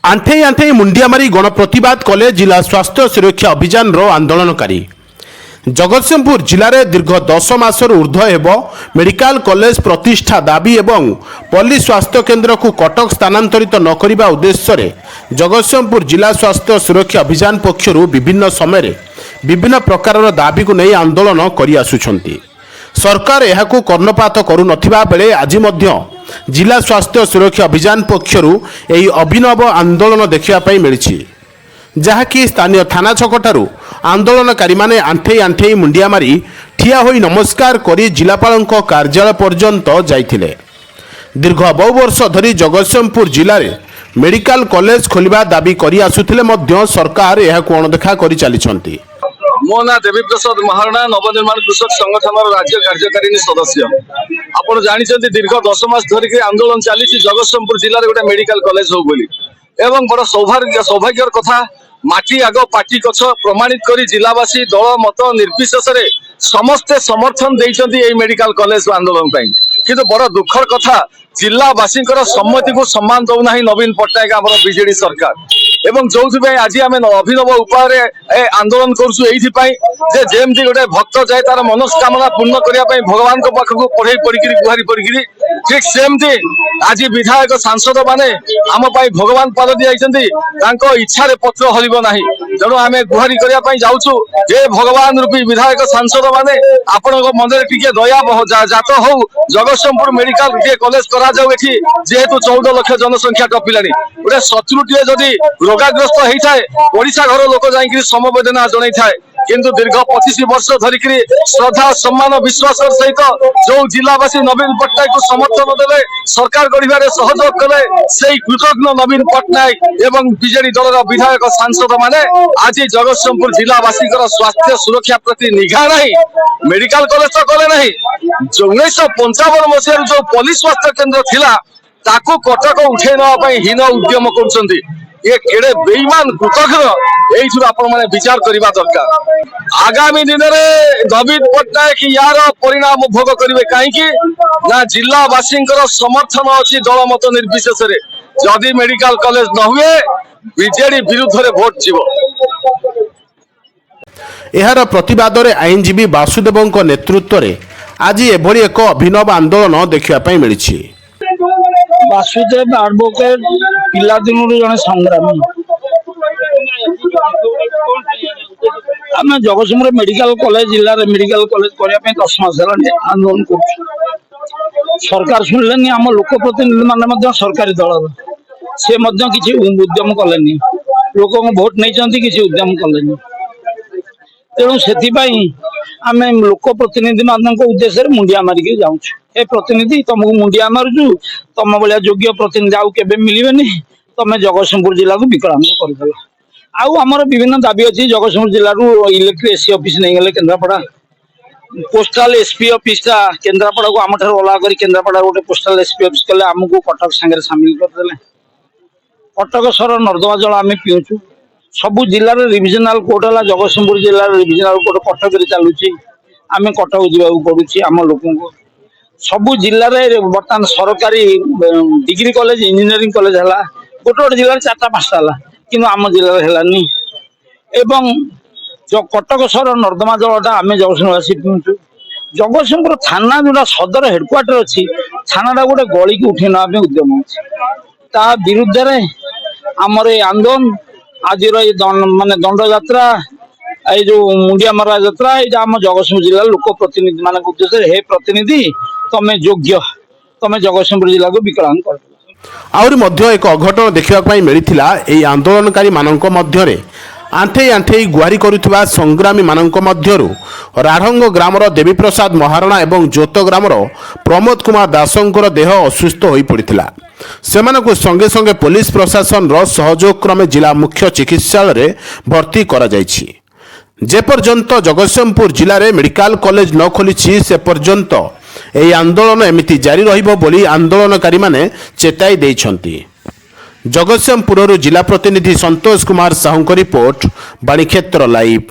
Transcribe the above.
आंठे आंठे मुंडिया मारी गणप्रतिवाद कले जिला स्वास्थ्य सुरक्षा अभियान आंदोलनकारी। जगतसिंहपुर जिले में दीर्घ 10 मासर ऊर्ध्व हेब मेडिकल कॉलेज प्रतिष्ठा दाबी एवं पल्ली स्वास्थ्य केन्द्र को कटक स्थानांतरित न करने उद्देश्य जगतसिंहपुर जिला स्वास्थ्य सुरक्षा अभियान पक्षर विभिन्न समय विभिन्न प्रकार दाबी को नहीं आंदोलन कर आसुछंती। सरकार यहाकू कर्णपात करू नथिबा बेले आज मध्य जिला स्वास्थ्य सुरक्षा अभियान पक्षर यह अभिनव आंदोलन देखा मिली, जहाँकि स्थानीय थाना छकठारू आंदोलनकारी माने आंठे आंठे मुंडिया मारी ठिया होई नमस्कार करी जिलापाल कार्यालय पर्यंत जाइथिले। दीर्घ बहु वर्ष धरी जगतसिंहपुर जिले में मेडिकल कॉलेज खोलिबा दाबी करी आसुथिले मध्य सरकार यहाकू अणदेखा करी चलिछंती। मो ना देवीप्रसाद महाराणा नवनिर्माण कृषक संगठन राज्य कार्यकारिणी सदस्य। आपण जानिछंती दीर्घ 10 मास धरिक आंदोलन चली जगतसिंहपुर जिले में गोटे मेडिकल कॉलेज हो बोली एवं बड़ सौभाग्यर कथा माटी आग पाटी कछ प्रमाणित करी जिलावासी दल मत निर्विशेष समस्ते समर्थन देइछंती एई मेडिकल कॉलेज आंदोलन पई। किंतु बड़ दुखर कथा जिलावासी सम्मति को सम्मान दौना नवीन पट्टनायक आमर बीजेडी सरकार एवं जो आज आम अभिनव उपाय आंदोलन करमती गोटे भक्त जाए तार मनस्कामना पूर्ण करने भगवान पाखक पढ़े पड़ी गुहारी पड़ी ठीक सेमती आज विधायक सांसद माने आम भगवान पाद दी इच्छा पत्र हलिब ना तेणु आम गुहारी करने जाऊँ जे भगवान रूपी विधायक सांसद माने आपण मन टे दया जात हो जगतसिंहपुर मेडिकल कॉलेज करा जेहेतु 14 लाख जनसंख्या टपिला गोटे शत्रुटे जदि रोगाग्रस्त होता है ओडिशा घर लोक जाकि समवेदना जन था किंतु दीर्घ 25 वर्ष धरिक श्रद्धा सम्मान विश्वास सहित जो जिलावासी नवीन पट्टनायक को समर्थन देले सरकार गढ़ सहयोग कले से कृतज्ञ नवीन पट्टनायक एवं बीजेडी दल विधायक सांसद माने आज जगतसिंहपुर जिलावासी स्वास्थ्य सुरक्षा प्रति निघा नहीं मेडिकल कॉलेज तो कले नहीं 1955 मसीह जो पल्ली स्वास्थ्य केन्द्र थिला ताकू कटक उठे नापी हीन उद्यम कर ये केड़े बेईमान कृतज्ञ आपण मैंने विचार करने दरकार। आगामी दिन में नवीन पट्टनायक यार परिणाम भोग करेंगे कहीं ना जिलावासी समर्थन अच्छी दल मत निर्विशेष जदि मेडिकल कॉलेज न हुए बीजेडी विरुद्ध रे भोट जीव। एहार प्रतिवाद रे आईनजीवी वासुदेव नेतृत्व में आज एभली एक अभिनव आंदोलन देखा मिली। वासुदेव एडवोकेट पिला दिन जड़े संग्रामी आम जगतसिंहपुर मेडिकल कॉलेज जिले में मेडिकल कॉलेज करने 10 मास आंदोलन कर सरकार शुणिले आम लोक प्रतिनिधि मान सरकारी दल से किसी उद्यम कले लोक भोट नहीं किसी उद्यम कले तेणु से आम लोक प्रतिनिधि मान उद्देश्य मुंडिया मारिक जाऊँ ए प्रतिनिधि तुमको मुंडिया मारुचु तुम भाया योग्य प्रतिनिधि आउ केबे मिलबेनी तुम जगतसिंहपुर जिला को विकलांग करदेल। आउ आमर विभिन्न दाबी अच्छी जगतसिंहपुर जिला इलेक्ट्रिक एसी ऑफिस नहीं गले Kendrapara postal SP office Kendrapara को आम अलग कर केन्द्रापड़ा गोटे पोस्टाल एसपी ऑफिस कले आमको कटक सांगे सामिल करदे। कटक सहर नर्दमा जल आम पीऊँ सबू जिलार रिविजनाल कोर्ट है जगतसिंहपुर जिला रिविजनाल कोर्ट कटक चलुची आम कटक जावाक पड़ुची आम लोक सबू जिले में बर्तमान सरकारी डिग्री कॉलेज इंजीनियरिंग कॉलेज है गोटे गोटे जिले 4-5टा है कि आम जिले है एवं जो कटक सहर नर्दमा जलटा आम जगतसिंहवासी पीऊँ जगतसिंहपुर थाना जोटा सदर हेडक्वार्टर अच्छी थाना गोटे गली की उठे ना उद्यम ता विरुद्ध आमर ये आंदोलन आज माने दंड यात्रा ये जो मुंडिया मारा यात्रा ये आम जगतसिंहपुर जिला लोक प्रतिनिधि मान उद्देश्य हे प्रतिनिधि तुम योग्य तुम जगतसिंहपुर जिला को विकलांग कर। आउरी मध्य एक अघटन देखा मिलता आंदोलनकारी मानक मध्य आंठे आंठे गुहारी करुवा संग्रामी मानक मध्यरु राढ़ंग ग्रामर देवीप्रसाद महाराणा एवं जोत ग्रामर प्रमोद कुमार दासंकर देह असुस्थ हो पड़ा सेमानकु संगे संगे पुलिस प्रशासन सहयोग क्रमे जिला मुख्य चिकित्सालय भर्ती करा जायछि। जे पर्यंत जगतसिंहपुर जिले में मेडिकल कॉलेज न खोली से पर्यंत यह आंदोलन एमिति जारी रहिबो बोली आंदोलनकारी माने चेताई देइछंती। जगतसिंहपुर जिला प्रतिनिधि संतोष कुमार साहू रिपोर्ट बाणीक्षेत्र लाइव।